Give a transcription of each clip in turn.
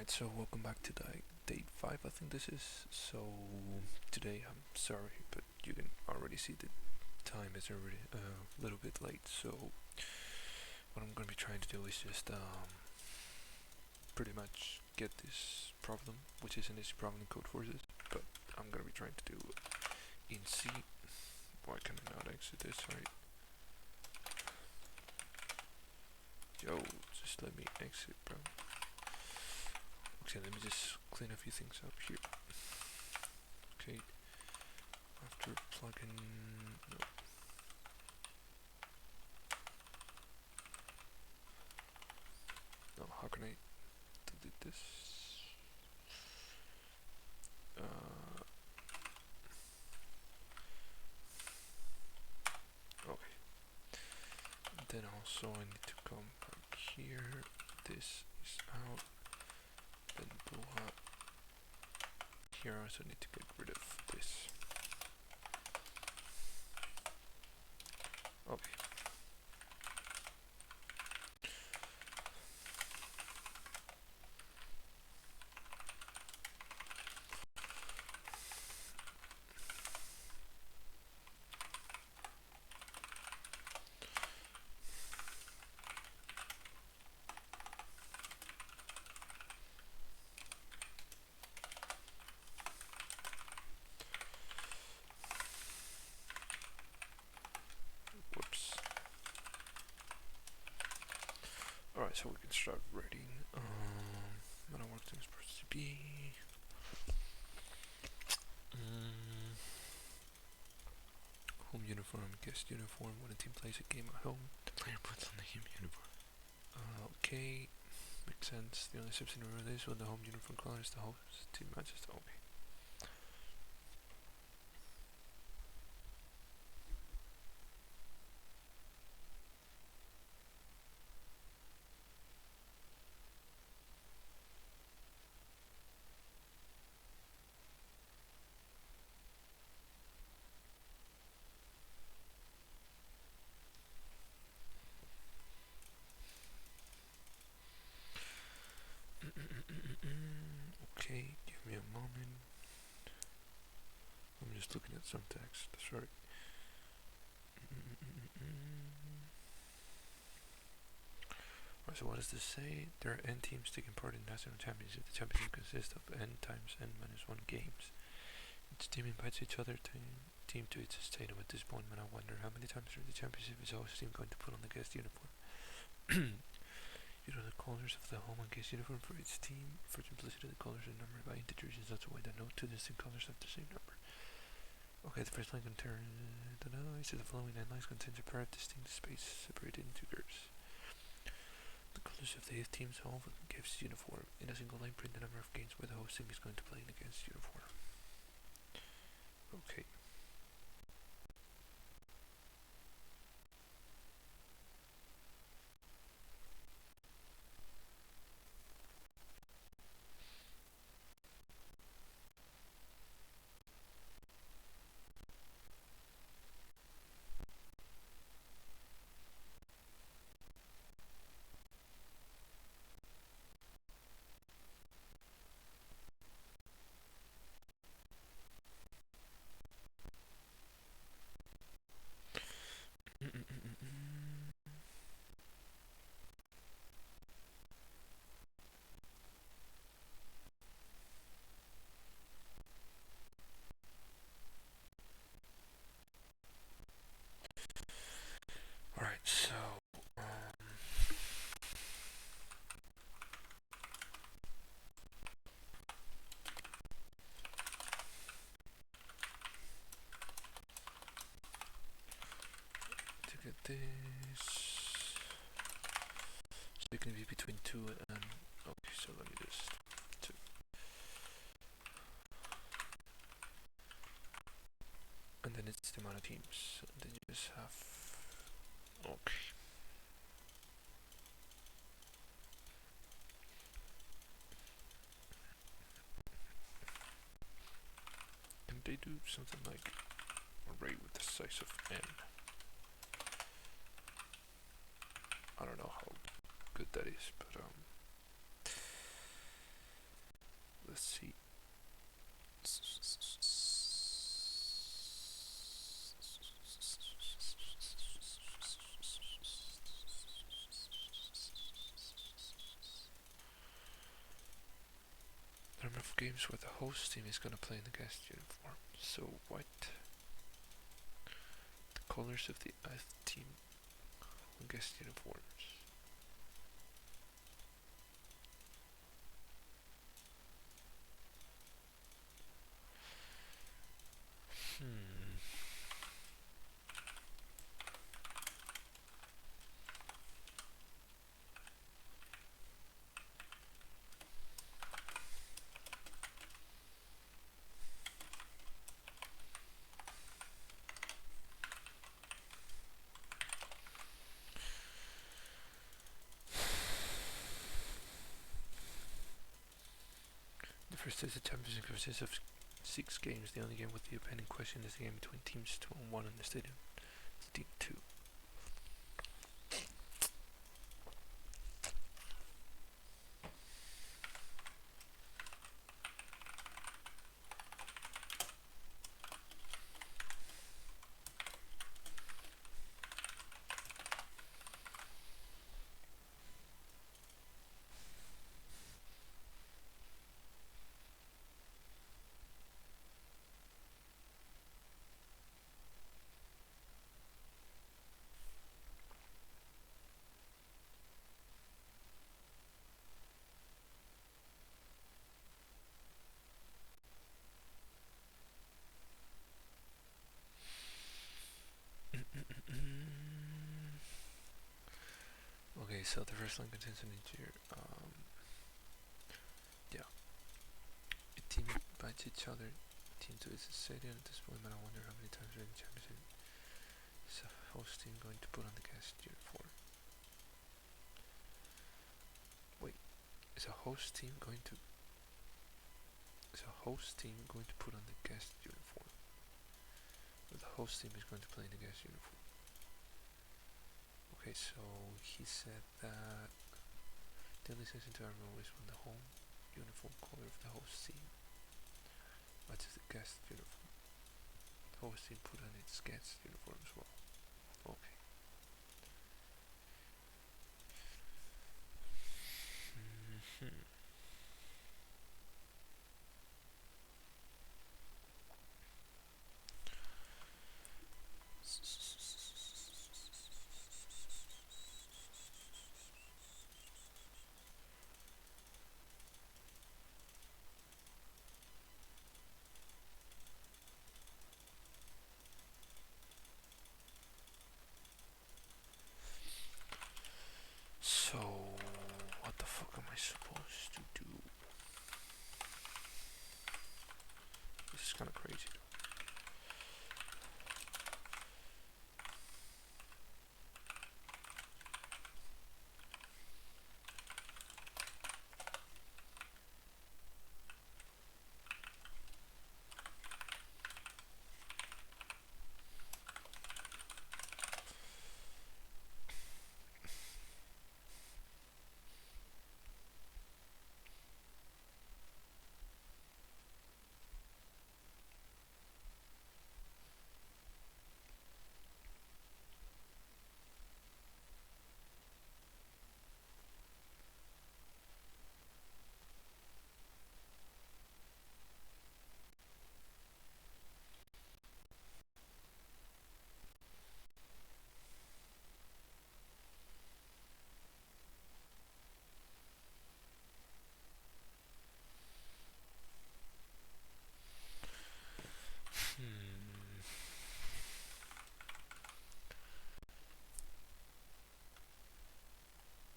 Alright, so welcome back to day 5, I think this is. So today, I'm sorry, but you can already see the time is already a little bit late. So what I'm gonna be trying to do is just pretty much get this problem, which is an easy problem in Code Forces, but I'm gonna be trying to do in C. Why can I not exit this? Right? Yo, just let me exit, bro. Okay, let me just clean a few things up here. Okay, after plugin, no. No, how can I delete this? Okay. Then also I need to come back here. This is out. Then Buha. Here I also need to get rid of this. Okay. Whoops. Alright, so we can start writing. When I work things supposed to be. Home uniform, guest uniform. When a team plays a game at home, the player puts on the home uniform. Okay, makes sense. The only exception to this when the home uniform color is the host team matches the okay. Okay, give me a moment. I'm just looking at some text. Sorry. So what does this say? There are n teams taking part in national championship. The championship consists of n times n minus 1 games. Each team invites each other team to its stadium. At this point, when I wonder how many times during the championship is the host team going to put on the guest uniform. You know the colors of the home and guest uniform for each team. For simplicity, the colors are numbered by integers in such a way that no two distinct colors have the same number. Okay, the first line contains the following n lines contains a pair of distinct spaces separated into groups. The colors of the team's home gives uniform. In a single line, print the number of games where the host team is going to play against uniform. Okay. Alright, so to get this, so it can be between 2 and okay, so let me just 2. And then it's the amount of teams. And then you just have okay. Can they do something like array with the size of n? I don't know how good that is, but let's see. The number of games where the host team is gonna play in the guest uniform. So white. The colors of the team on guest uniforms. The first stage of the championship consists of 6 games. The only game with the opponent in question is the game between teams 2 and 1 in the stadium. It's team 2. Okay, so the first line contains an integer. Yeah. A team bites each other. Team 2 is a stadium at this point, but I wonder how many times during the championship is a host team going to put on the guest uniform. Wait, is a host team going to put on the guest uniform? Or the host team is going to play in the guest uniform? Okay, so he said that the only section to everyone is when the home uniform color of the host team matches the guest uniform. The host team put on its guest uniform as well. Okay. So, what the fuck am I supposed to do? This is kind of crazy.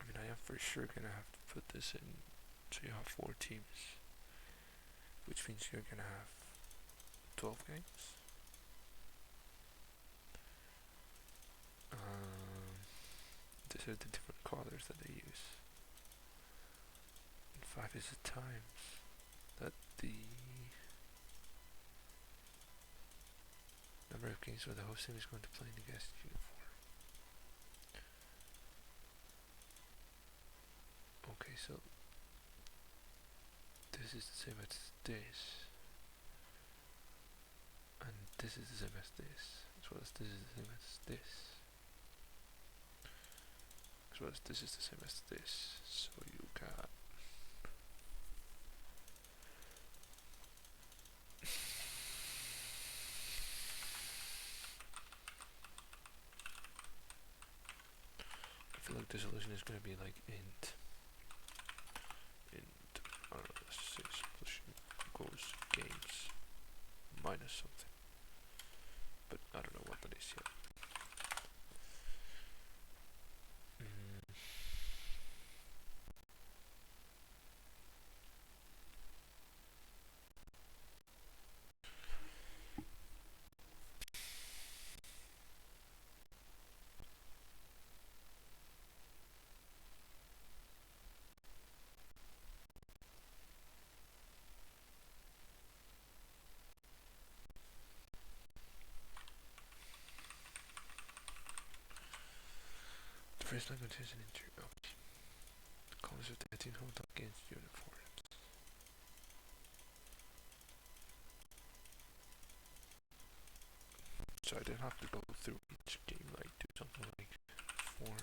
I mean, I am for sure gonna have to put this in. So you have 4 teams, which means you're gonna have 12 games. These are the different colors that they use. And 5 is the times that the number of games where the host team is going to play in the guest uniform. Okay, so this this is the same as this, and this is the same as this, as well as this is the same as this, as well as this is the same as this. So you got I feel like the solution is going to be like int, I don't know, let's just say solution equals games minus something, but I don't know what that is yet. The first language is an integer. Okay. The colors of 13 hold against uniform. So I didn't have to go through each game, like do something like for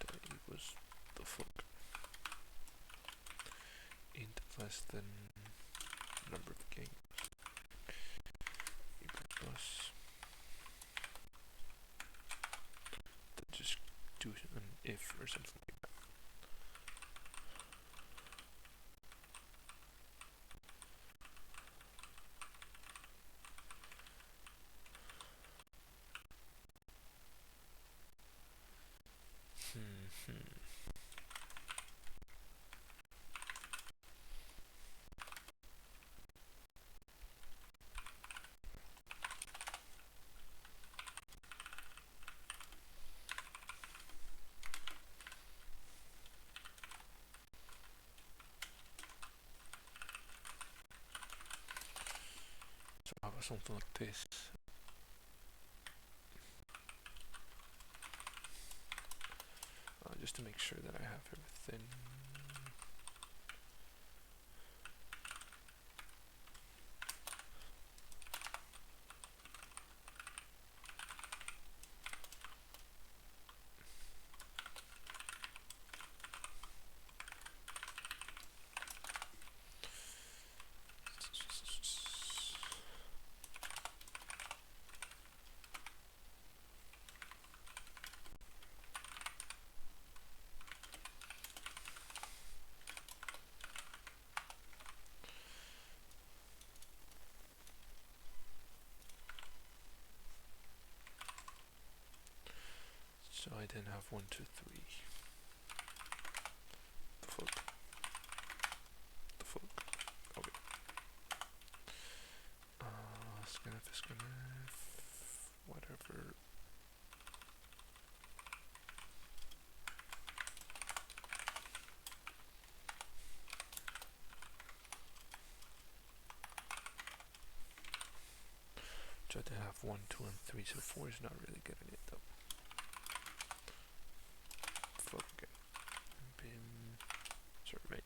that equals the fuck int less than number of games equal plus, then just do an if or something like that. So how about something like this? Just to make sure that I have everything. So I then have 1, 2, 3. The fuck? The fuck? Okay. Scanf, whatever. So I then have 1, 2, and 3, so 4 is not really getting it though. Fuck again. Bim. Sorry, mate.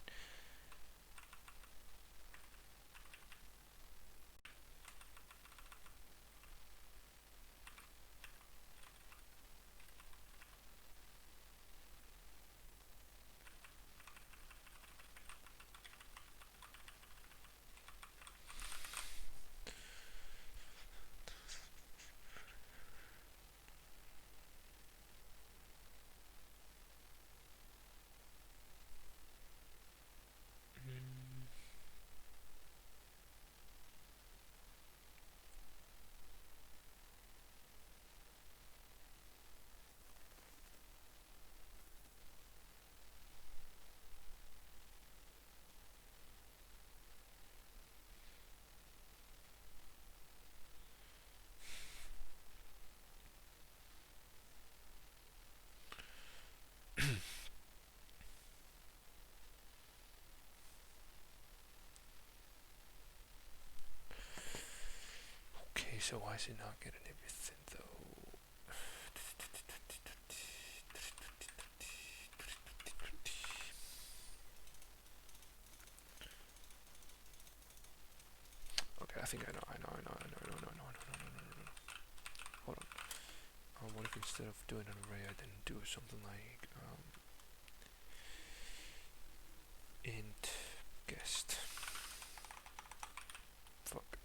Okay, so why is it not getting everything though? think I know. Hold on. What if instead of doing an array, I then do something like int guest. Fuck.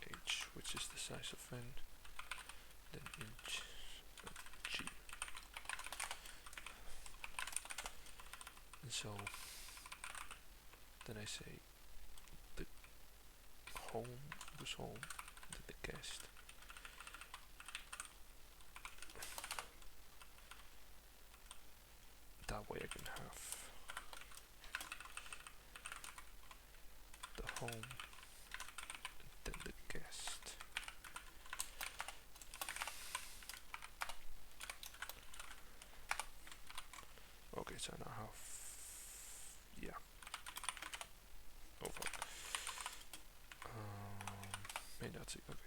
H, which is the size of n, then int g. And so then I say the home was home, then the guest. That way I can have the home, then the guest. Okay, so I now have, yeah. Oh fuck. May not see. Okay.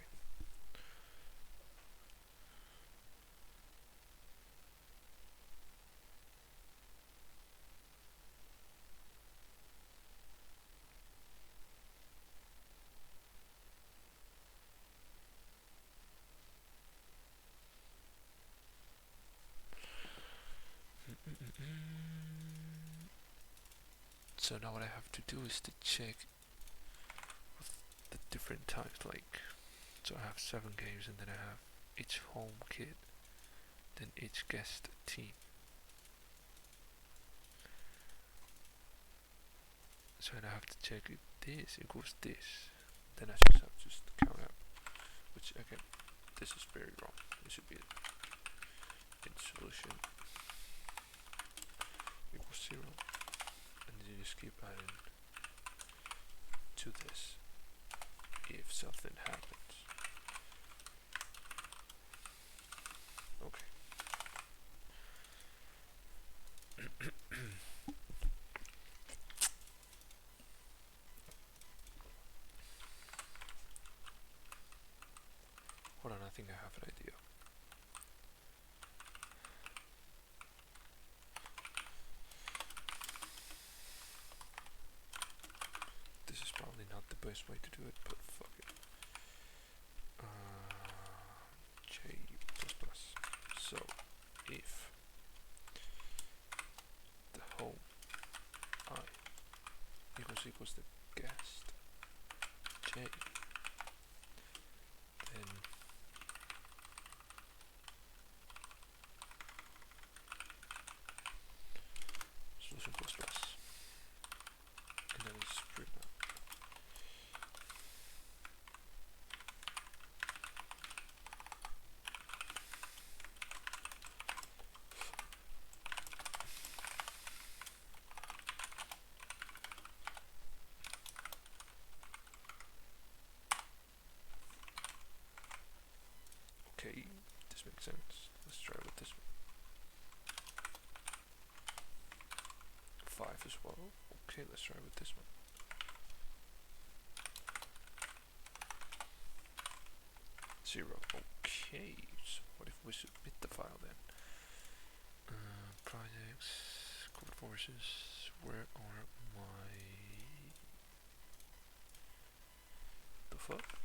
So now what I have to do is to check the different types, like, so I have 7 games and then I have each home kid, then each guest team. So I have to check if this equals this, then I just have to count up, which again, this is very wrong. It should be in solution equals 0, and then you just keep adding to this if something happens. Okay. Hold on, I think I have an idea. This is probably not the best way to do it, but fuck it. J++. So if the home I equals the guest J, then solution plus plus, and then it's print out. Okay, this makes sense. Let's try with this one. 5 as well. Okay, let's try with this one. 0. Okay, so what if we submit the file then? Projects, code forces, where are my... the fuck?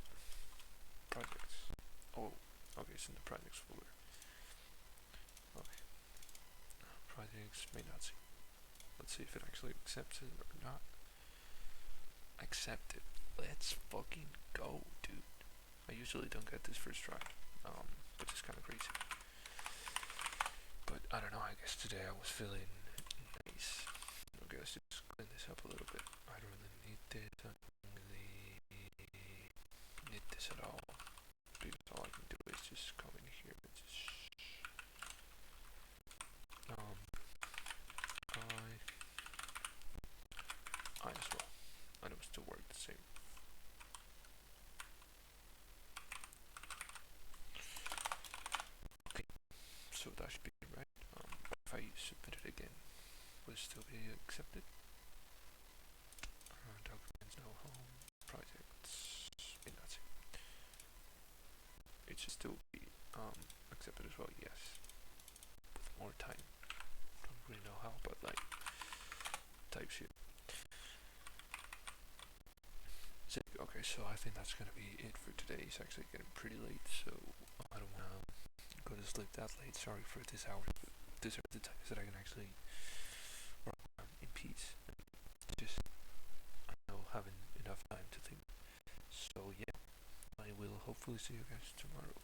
Projects. Oh, okay, it's in the projects folder. Okay. Projects may not see. Let's see if it actually accepts it or not. Accept it. Let's fucking go, dude. I usually don't get this first try, which is kind of crazy. But I don't know, I guess today I was feeling nice. Okay, let's just clean this up a little bit. I don't really need this. I don't really need this at all. Because all I can do is just come in here and just I as well. And it will still work the same. Okay, so that should be right. If I submit it again, will it still be accepted? Documents, no home, projects, that's it. It should still be accepted as well, yes. With more time. Don't really know how, but like type shit. Okay, so I think that's gonna be it for today. It's actually getting pretty late, so I don't wanna go to sleep that late. Sorry for this hour, but these are the times that I can actually work in peace. Just I know having enough time to think. So yeah, I will hopefully see you guys tomorrow.